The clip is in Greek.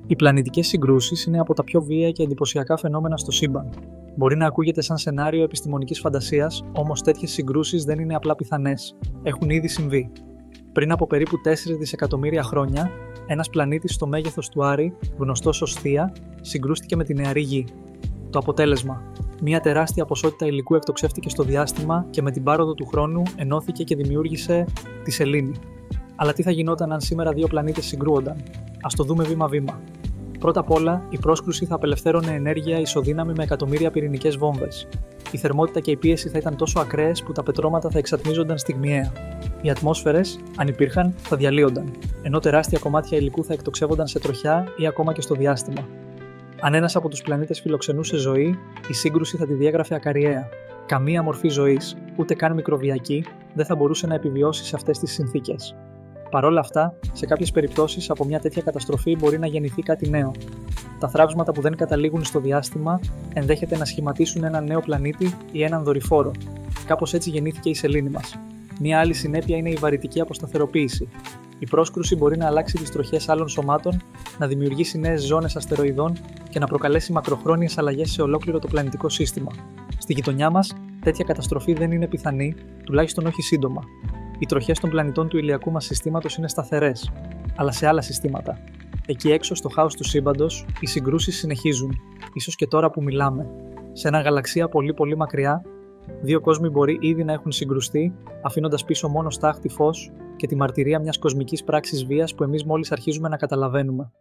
Οι πλανητικές συγκρούσεις είναι από τα πιο βίαια και εντυπωσιακά φαινόμενα στο σύμπαν. Μπορεί να ακούγεται σαν σενάριο επιστημονικής φαντασίας, όμως τέτοιες συγκρούσεις δεν είναι απλά πιθανές. Έχουν ήδη συμβεί. Πριν από περίπου 4 δισεκατομμύρια χρόνια, ένας πλανήτης στο μέγεθος του Άρη, γνωστός ως Θεία, συγκρούστηκε με τη νεαρή Γη. Το αποτέλεσμα: μια τεράστια ποσότητα υλικού εκτοξεύτηκε στο διάστημα και με την πάροδο του χρόνου ενώθηκε και δημιούργησε τη Σελήνη. Αλλά τι θα γινόταν αν σήμερα δύο πλανήτες συγκρούονταν? Ας το δούμε βήμα-βήμα. Πρώτα απ' όλα, η πρόσκρουση θα απελευθέρωνε ενέργεια ισοδύναμη με εκατομμύρια πυρηνικές βόμβες. Η θερμότητα και η πίεση θα ήταν τόσο ακραίες που τα πετρώματα θα εξατμίζονταν στιγμιαία. Οι ατμόσφαιρες, αν υπήρχαν, θα διαλύονταν, ενώ τεράστια κομμάτια υλικού θα εκτοξεύονταν σε τροχιά ή ακόμα και στο διάστημα. Αν ένας από τους πλανήτες φιλοξενούσε ζωή, η σύγκρουση θα τη διέγραφε ακαριαία. Καμία μορφή ζωής, ούτε καν μικροβιακή, δεν θα μπορούσε να επιβιώσει σε αυτές τις συνθήκες. Παρ' όλα αυτά, σε κάποιες περιπτώσεις από μια τέτοια καταστροφή μπορεί να γεννηθεί κάτι νέο. Τα θράψματα που δεν καταλήγουν στο διάστημα ενδέχεται να σχηματίσουν έναν νέο πλανήτη ή έναν δορυφόρο. Κάπως έτσι γεννήθηκε η Σελήνη μας. Μια άλλη συνέπεια είναι η βαρυτική αποσταθεροποίηση. Η πρόσκρουση μπορεί να αλλάξει τις τροχές άλλων σωμάτων, να δημιουργήσει νέες ζώνες αστεροειδών και να προκαλέσει μακροχρόνιες αλλαγές σε ολόκληρο το πλανητικό σύστημα. Στη γειτονιά μας, τέτοια καταστροφή δεν είναι πιθανή, τουλάχιστον όχι σύντομα. Οι τροχές των πλανητών του ηλιακού μας συστήματος είναι σταθερές, αλλά σε άλλα συστήματα. Εκεί έξω, στο χάος του σύμπαντος, οι συγκρούσεις συνεχίζουν, ίσως και τώρα που μιλάμε. Σε ένα γαλαξία πολύ μακριά, δύο κόσμοι μπορεί ήδη να έχουν συγκρουστεί, αφήνοντας πίσω μόνο στάχτη φως και τη μαρτυρία μιας κοσμικής πράξης βίας που εμείς μόλις αρχίζουμε να καταλαβαίνουμε.